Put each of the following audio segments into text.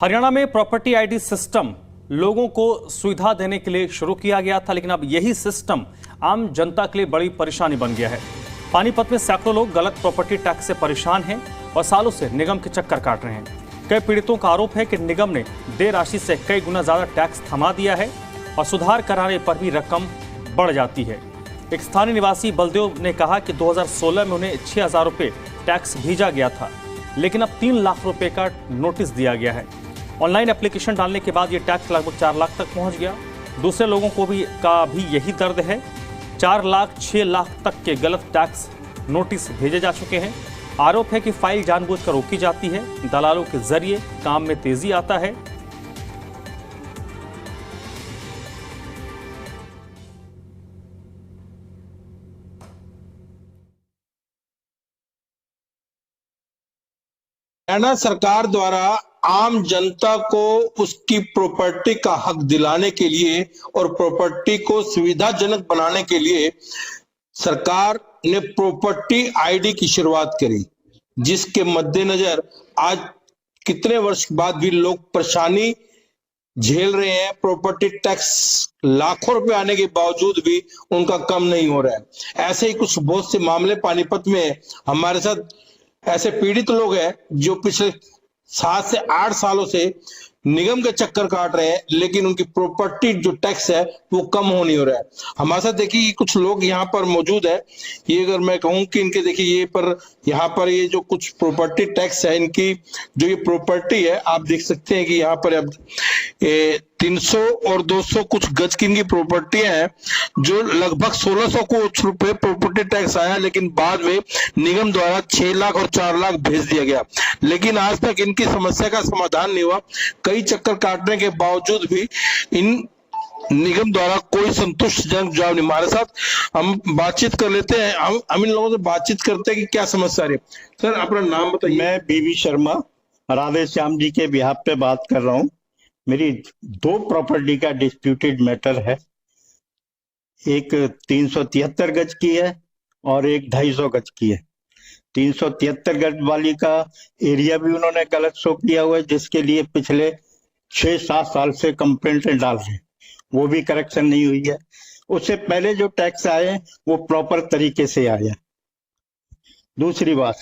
हरियाणा में property ID system लोगों को सुविधा देने के लिए शुरू किया गया था, लेकिन अब यही सिस्टम आम जनता के लिए बड़ी परेशानी बन गया है। पानीपत में सैकड़ों लोग गलत प्रॉपर्टी टैक्स से परेशान हैं और सालों से निगम के चक्कर काट रहे हैं। कई पीड़ितों का आरोप है कि निगम ने देय राशि से कई गुना ज्यादा टैक्स थमा दिया है और सुधार कराने पर भी रकम बढ़ जाती है। एक स्थानीय निवासी बलदेव ने कहा कि 2016 में उन्हें 6,000 रुपये टैक्स भेजा गया था, लेकिन अब 3 लाख रुपए का नोटिस दिया गया है। ऑनलाइन एप्लीकेशन डालने के बाद ये टैक्स लगभग 4 लाख तक पहुंच गया। दूसरे लोगों को भी यही दर्द है। 4 लाख 6 लाख तक के गलत टैक्स नोटिस भेजे जा चुके हैं। आरोप है कि फाइल जानबूझकर रोकी जाती है। दलालों के जरिए काम में तेजी आता है। हरियाणा सरकार द्वारा आम जनता को उसकी प्रॉपर्टी का हक दिलाने के लिए और प्रॉपर्टी को सुविधाजनक बनाने के लिए सरकार ने प्रॉपर्टी आईडी की शुरुआत करी, जिसके मद्देनजर आज कितने वर्ष बाद भी लोग परेशानी झेल रहे हैं। प्रॉपर्टी टैक्स लाखों रुपए आने के बावजूद भी उनका कम नहीं हो रहा है। ऐसे ही कुछ बहुत से मामले पानीपत में हमारे साथ ऐसे पीड़ित लोग हैं जो पिछले 7 से 8 सालों से निगम के चक्कर काट रहे हैं, लेकिन उनकी प्रॉपर्टी जो टैक्स है वो कम हो नहीं हो रहा है। हमारे साथ देखिए कुछ लोग यहाँ पर मौजूद है। ये अगर मैं कहूँ कि इनके देखिए यहाँ पर ये जो कुछ प्रॉपर्टी टैक्स है, इनकी जो ये प्रॉपर्टी है, आप देख सकते हैं कि यहाँ पर अब 300 और 200 कुछ गज की इनकी प्रॉपर्टियां हैं, जो लगभग 1600 कुछ रुपए प्रॉपर्टी टैक्स आया, लेकिन बाद में निगम द्वारा 6 लाख और 4 लाख भेज दिया गया, लेकिन आज तक इनकी समस्या का समाधान नहीं हुआ। कई चक्कर काटने के बावजूद भी इन निगम द्वारा कोई संतुष्टिजनक जवाब नहीं। हमारे साथ हम बातचीत कर लेते हैं। हम इन लोगों से बातचीत करते हैं कि क्या समस्या है। सर, अपना नाम बताइए। मैं बीवी शर्मा राधे श्याम जी के बिहाफ पे बात कर रहा हूँ। मेरी 2 प्रॉपर्टी का डिस्प्यूटेड मैटर है। एक 373 गज की है और एक 250 गज की है। 373 गज वाली का एरिया भी उन्होंने गलत शो किया हुआ है, जिसके लिए पिछले 6-7 साल से कंप्लेंट डाल रहे हैं, वो भी करेक्शन नहीं हुई है। उससे पहले जो टैक्स आए वो प्रॉपर तरीके से आए। दूसरी बात,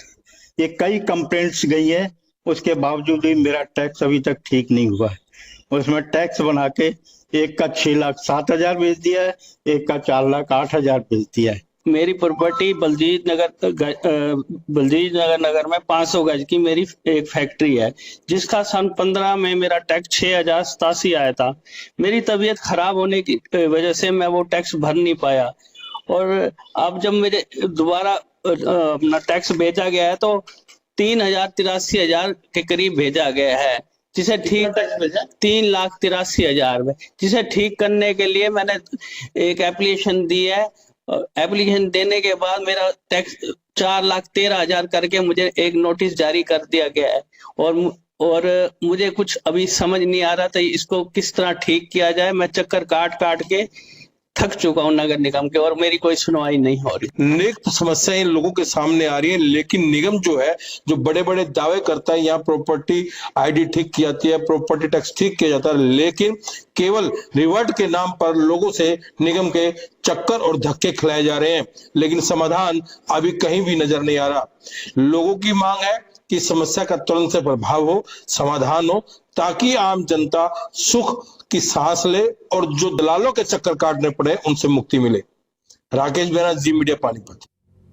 ये कई कंप्लेंट्स गई है, उसके बावजूद भी मेरा टैक्स अभी तक ठीक नहीं हुआ है। उसमें टैक्स बना के एक का 6,07,000 भेज दिया है, एक का 4,08,000 भेज दिया है। मेरी प्रॉपर्टी बलजीत नगर में 500 गज की मेरी एक फैक्ट्री है, जिसका सन 15 में मेरा टैक्स 6,087 आया था। मेरी तबीयत खराब होने की वजह से मैं वो टैक्स भर नहीं पाया, और अब जब मेरे दोबारा अपना टैक्स भेजा गया है तो 3,83,000 के करीब भेजा गया है, जिसे ठीक 3,83,000 में, जिसे ठीक करने के लिए मैंने एक एप्लीकेशन दी है। एप्लीकेशन देने के बाद मेरा टैक्स 4,13,000 करके मुझे एक नोटिस जारी कर दिया गया है, और मुझे कुछ अभी समझ नहीं आ रहा था इसको किस तरह ठीक किया जाए। मैं चक्कर काट के थक चुका हूं नगर निगम के, और मेरी कोई सुनवाई नहीं हो रही। अनेक समस्याएं लोगों के सामने आ रही है, लेकिन निगम जो है जो बड़े बड़े दावे करता है यहाँ प्रॉपर्टी आईडी ठीक की जाती है, प्रॉपर्टी टैक्स ठीक किया जाता है, लेकिन केवल रिवर्ट के नाम पर लोगों से निगम के चक्कर और धक्के खिलाए जा रहे हैं, लेकिन समाधान अभी कहीं भी नजर नहीं आ रहा। लोगों की मांग है कि समस्या का तुरंत से प्रभाव हो, समाधान हो, ताकि आम जनता सुख की सांस ले और जो दलालों के चक्कर काटने पड़े उनसे मुक्ति मिले। राकेश बेरा, जी मीडिया, पानीपत।